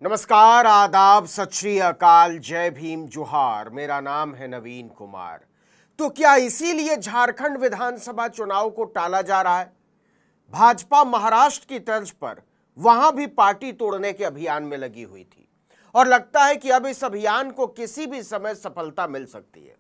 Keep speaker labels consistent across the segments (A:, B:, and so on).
A: नमस्कार, आदाब, सत श्री अकाल, जय भीम, जोहार। मेरा नाम है नवीन कुमार। तो क्या इसीलिए झारखंड विधानसभा चुनाव को टाला जा रहा है? भाजपा महाराष्ट्र की तर्ज पर वहां भी पार्टी तोड़ने के अभियान में लगी हुई थी और लगता है कि अब इस अभियान को किसी भी समय सफलता मिल सकती है।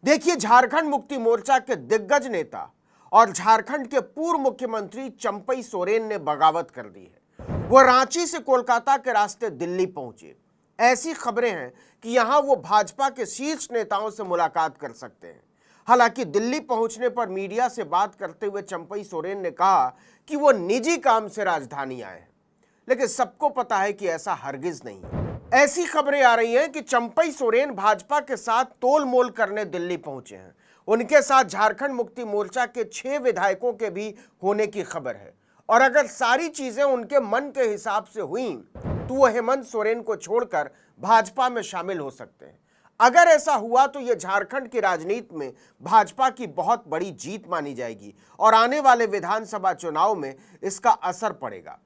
A: देखिए, झारखंड मुक्ति मोर्चा के दिग्गज नेता और झारखंड के पूर्व मुख्यमंत्री चंपई सोरेन ने बगावत कर दी है। वो रांची से कोलकाता के रास्ते दिल्ली पहुंचे। ऐसी खबरें हैं कि यहां वो भाजपा के शीर्ष नेताओं से मुलाकात कर सकते हैं। हालांकि दिल्ली पहुंचने पर मीडिया से बात करते हुए चंपई सोरेन ने कहा कि वो निजी काम से राजधानी आए हैं, लेकिन सबको पता है कि ऐसा हरगिज नहीं है। ऐसी खबरें आ रही हैं कि चंपई सोरेन भाजपा के साथ तोल मोल करने दिल्ली पहुंचे हैं। उनके साथ झारखंड मुक्ति मोर्चा के 6 विधायकों के भी होने की खबर है और अगर सारी चीजें उनके मन के हिसाब से हुई तो वो हेमंत सोरेन को छोड़कर भाजपा में शामिल हो सकते हैं। अगर ऐसा हुआ तो ये झारखंड की राजनीति में भाजपा की बहुत बड़ी जीत मानी जाएगी और आने वाले विधानसभा चुनाव में इसका असर पड़ेगा।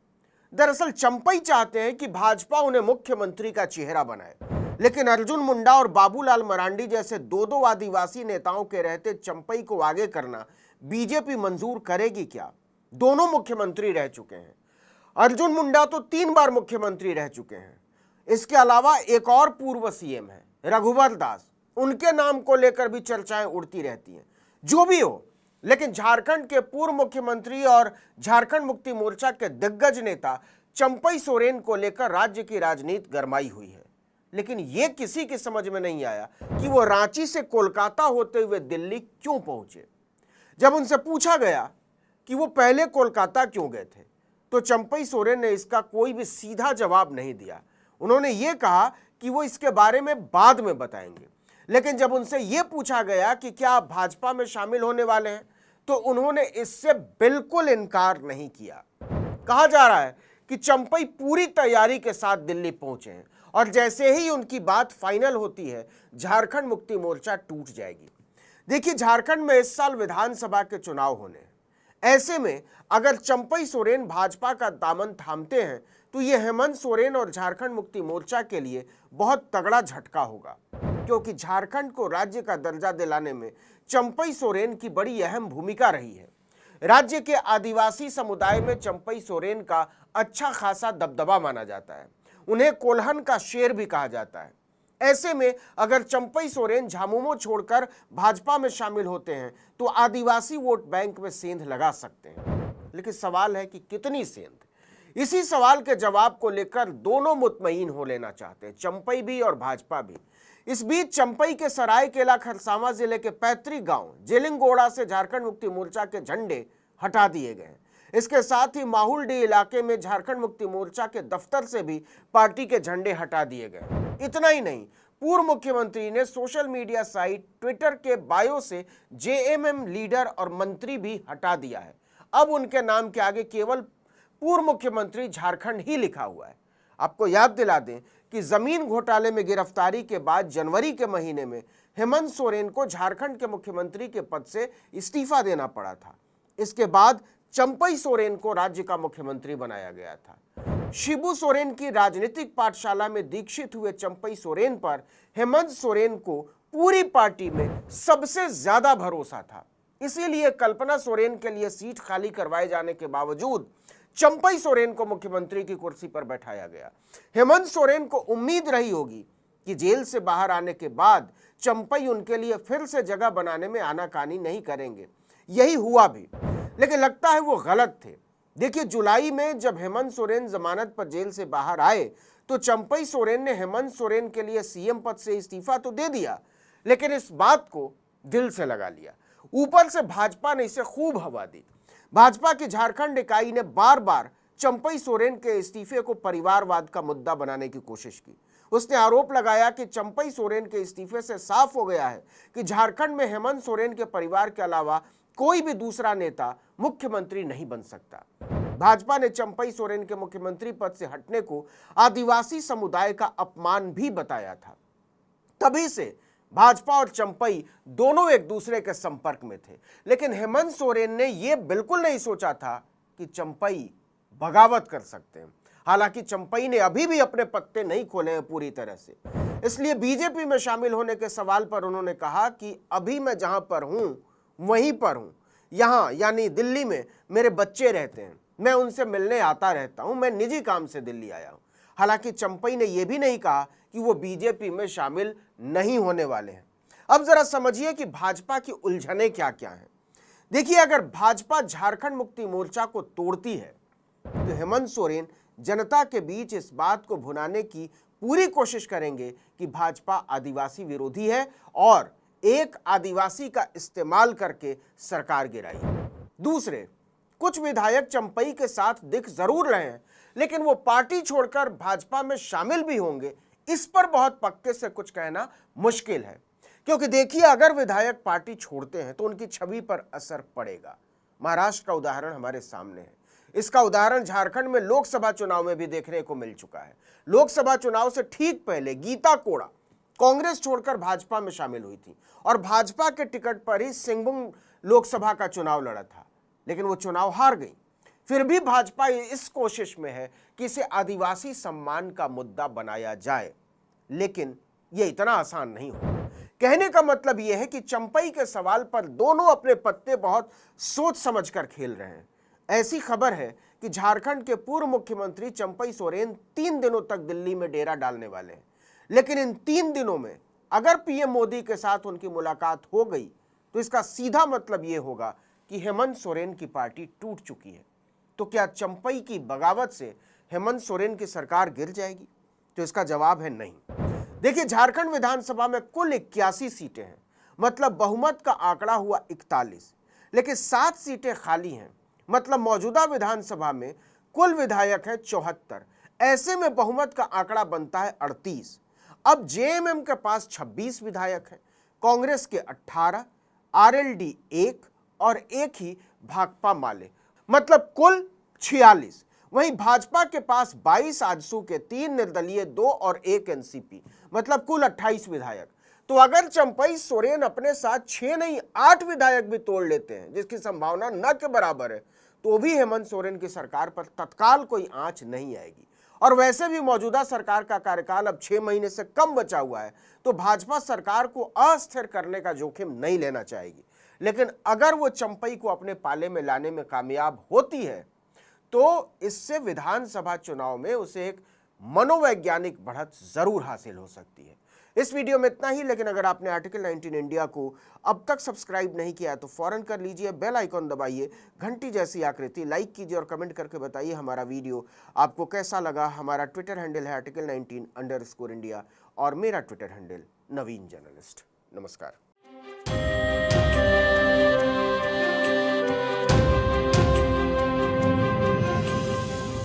A: दरअसल चंपई चाहते हैं कि भाजपा उन्हें मुख्यमंत्री का चेहरा बनाए, लेकिन अर्जुन मुंडा और बाबूलाल मरांडी जैसे दो आदिवासी नेताओं के रहते चंपई को आगे करना बीजेपी मंजूर करेगी क्या? दोनों मुख्यमंत्री रह चुके हैं। अर्जुन मुंडा तो 3 बार मुख्यमंत्री रह चुके हैं। इसके अलावा एक और पूर्व सीएम है रघुवर दास, उनके नाम को लेकर भी चर्चाएं उड़ती रहती हैं। जो भी हो, लेकिन झारखंड के पूर्व मुख्यमंत्री और झारखंड मुक्ति मोर्चा के दिग्गज नेता चंपई सोरेन को लेकर राज्य की राजनीति गरमाई हुई है। लेकिन यह किसी की समझ में नहीं आया कि वो रांची से कोलकाता होते हुए दिल्ली क्यों पहुंचे। जब उनसे पूछा गया कि वो पहले कोलकाता क्यों गए थे, तो चंपई सोरेन ने इसका कोई भी सीधा जवाब नहीं दिया। उन्होंने ये कहा कि वो इसके बारे में बाद में बताएंगे। लेकिन जब उनसे ये पूछा गया कि क्या आप भाजपा में शामिल होने वाले हैं, तो उन्होंने इससे बिल्कुल इनकार नहीं किया। कहा जा रहा है कि चंपई पूरी तैयारी के साथ दिल्ली पहुंचे हैं और जैसे ही उनकी बात फाइनल होती है, झारखंड मुक्ति मोर्चा टूट जाएगी। देखिए, झारखंड में इस साल विधानसभा के चुनाव होने हैं। ऐसे में अगर चंपई सोरेन भाजपा का दामन थामते हैं तो यह हेमंत सोरेन और झारखंड मुक्ति मोर्चा के लिए बहुत तगड़ा झटका होगा, क्योंकि झारखंड को राज्य का दर्जा दिलाने में चंपई सोरेन की बड़ी अहम भूमिका रही है। राज्य के आदिवासी समुदाय में चंपई सोरेन का अच्छा खासा दबदबा माना जाता है। उन्हें कोल्हन का शेर भी कहा जाता है। ऐसे में अगर चंपई सोरेन झामुमो छोड़कर भाजपा में शामिल होते हैं तो आदिवासी वोट बैंक में सेंध लगा सकते हैं। लेकिन सवाल है कि कितनी सेंध? इसी सवाल के जवाब को लेकर दोनों मुतमईन हो लेना चाहते हैं, चंपई भी और भाजपा भी। इस बीच चंपई के सरायकेला खरसावां जिले के पैतृक गांव जेलिंगोड़ा से झारखंड मुक्ति मोर्चा के झंडे हटा दिए गए हैं। इसके साथ ही माहुलडी इलाके में झारखंड मुक्ति मोर्चा के दफ्तर से भी पार्टी के झंडे हटा दिए गए। इतना ही नहीं, पूर्व मुख्यमंत्री ने सोशल मीडिया साइट ट्विटर के बायो से जेएमएम लीडर और मंत्री भी हटा दिया है। अब उनके नाम के आगे केवल पूर्व मुख्यमंत्री झारखंड ही लिखा हुआ है। आपको याद दिला दें कि जमीन घोटाले में गिरफ्तारी के बाद जनवरी के महीने में हेमंत सोरेन को झारखंड के मुख्यमंत्री के पद से इस्तीफा देना पड़ा था। इसके बाद चंपई सोरेन को राज्य का मुख्यमंत्री बनाया गया था। शिबू सोरेन की राजनीतिक पाठशाला में दीक्षित हुए चंपई सोरेन पर हेमंत सोरेन को पूरी पार्टी में सबसे ज्यादा भरोसा था। इसीलिए कल्पना सोरेन के लिए सीट खाली करवाए जाने के बावजूद चंपई सोरेन को मुख्यमंत्री की कुर्सी पर बैठाया गया। हेमंत सोरेन को उम्मीद रही होगी कि जेल से बाहर आने के बाद चंपई उनके लिए फिर से जगह बनाने में आनाकानी नहीं करेंगे। यही हुआ भी, लेकिन लगता है वो गलत थे। देखिए, जुलाई में जब हेमंत सोरेन जमानत पर जेल से बाहर आए तो चंपई सोरेन ने हेमंत सोरेन के लिए सीएम पद से इस्तीफा तो दे दिया, लेकिन इस बात को दिल से लगा लिया। ऊपर से भाजपा ने इसे खूब हवा दी। भाजपा की झारखंड इकाई ने बार बार चंपई सोरेन के इस्तीफे को परिवारवाद का मुद्दा बनाने की कोशिश की। उसने आरोप लगाया कि चंपई सोरेन के इस्तीफे से साफ हो गया है कि झारखंड में हेमंत सोरेन के परिवार के अलावा कोई भी दूसरा नेता मुख्यमंत्री नहीं बन सकता। भाजपा ने चंपई सोरेन के मुख्यमंत्री पद से हटने को आदिवासी समुदाय का अपमान भी बताया था। तभी से भाजपा और चंपई दोनों एक दूसरे के संपर्क में थे, लेकिन हेमंत सोरेन ने यह बिल्कुल नहीं सोचा था कि चंपई बगावत कर सकते हैं। हालांकि चंपई ने अभी भी अपने पत्ते नहीं खोले हैं पूरी तरह से। इसलिए बीजेपी में शामिल होने के सवाल पर उन्होंने कहा कि अभी मैं जहां पर हूं वहीं पर हूं, यहां यानी दिल्ली में मेरे बच्चे रहते हैं, मैं उनसे मिलने आता रहता हूं, मैं निजी काम से दिल्ली आया हूं। हालांकि चंपई ने यह भी नहीं कहा कि वो बीजेपी में शामिल नहीं होने वाले हैं। अब जरा समझिए कि भाजपा की उलझने क्या क्या हैं। देखिए, अगर भाजपा झारखंड मुक्ति मोर्चा को तोड़ती है तो हेमंत सोरेन जनता के बीच इस बात को भुनाने की पूरी कोशिश करेंगे कि भाजपा आदिवासी विरोधी है और एक आदिवासी का इस्तेमाल करके सरकार गिराई। दूसरे, कुछ विधायक चंपई के साथ दिख जरूर रहे हैं, लेकिन वो पार्टी छोड़कर भाजपा में शामिल भी होंगे, इस पर बहुत पक्के से कुछ कहना मुश्किल है। क्योंकि देखिए, अगर विधायक पार्टी छोड़ते हैं तो उनकी छवि पर असर पड़ेगा। महाराष्ट्र का उदाहरण हमारे सामने है। इसका उदाहरण झारखंड में लोकसभा चुनाव में भी देखने को मिल चुका है। लोकसभा चुनाव से ठीक पहले गीता कोड़ा कांग्रेस छोड़कर भाजपा में शामिल हुई थी और भाजपा के टिकट पर ही सिंहभूम लोकसभा का चुनाव लड़ा था, लेकिन वो चुनाव हार गई। फिर भी भाजपा इस कोशिश में है कि इसे आदिवासी सम्मान का मुद्दा बनाया जाए, लेकिन यह इतना आसान नहीं होगा। कहने का मतलब यह है कि चंपई के सवाल पर दोनों अपने पत्ते बहुत सोच समझकर खेल रहे हैं। ऐसी खबर है कि झारखंड के पूर्व मुख्यमंत्री चंपई सोरेन 3 दिनों तक दिल्ली में डेरा डालने वाले हैं, लेकिन इन 3 दिनों में अगर पीएम मोदी के साथ उनकी मुलाकात हो गई तो इसका सीधा मतलब यह होगा कि हेमंत सोरेन की पार्टी टूट चुकी है। तो क्या चंपई की बगावत से हेमंत सोरेन की सरकार गिर जाएगी? तो इसका जवाब है नहीं। देखिए, झारखंड विधानसभा में कुल 81 सीटें हैं, मतलब बहुमत का आंकड़ा हुआ 41, लेकिन 7 सीटें खाली हैं, मतलब मौजूदा विधानसभा में कुल विधायक हैं 74। ऐसे में बहुमत का आंकड़ा बनता है 38। अब जेएमएम के पास 26 विधायक हैं, कांग्रेस के 18, आरएलडी 1 और एक ही भाकपा माले, मतलब कुल 46। वहीं भाजपा के पास 22, आजसू के 3, निर्दलीय 2 और 1 एनसीपी, मतलब कुल 28 विधायक। तो अगर चंपई सोरेन अपने साथ 6 नहीं 8 विधायक भी तोड़ लेते हैं, जिसकी संभावना न के बराबर है, तो भी हेमंत सोरेन की सरकार पर तत्काल कोई आंच नहीं आएगी। और वैसे भी मौजूदा सरकार का कार्यकाल अब 6 महीने से कम बचा हुआ है, तो भाजपा सरकार को अस्थिर करने का जोखिम नहीं लेना चाहेगी। लेकिन अगर वो चंपई को अपने पाले में लाने में कामयाब होती है तो इससे विधानसभा चुनाव में उसे एक मनोवैज्ञानिक बढ़त जरूर हासिल हो सकती है। इस वीडियो में इतना ही, लेकिन अगर आपने आर्टिकल 19 इंडिया को अब तक सब्सक्राइब नहीं किया तो फौरन कर लीजिए, बेल आइकॉन दबाइए, घंटी जैसी आकृति लाइक कीजिए और कमेंट करके बताइए हमारा वीडियो आपको कैसा लगा। हमारा ट्विटर हैंडल है article19_India और मेरा ट्विटर हैंडल नवीन जर्नलिस्ट। नमस्कार।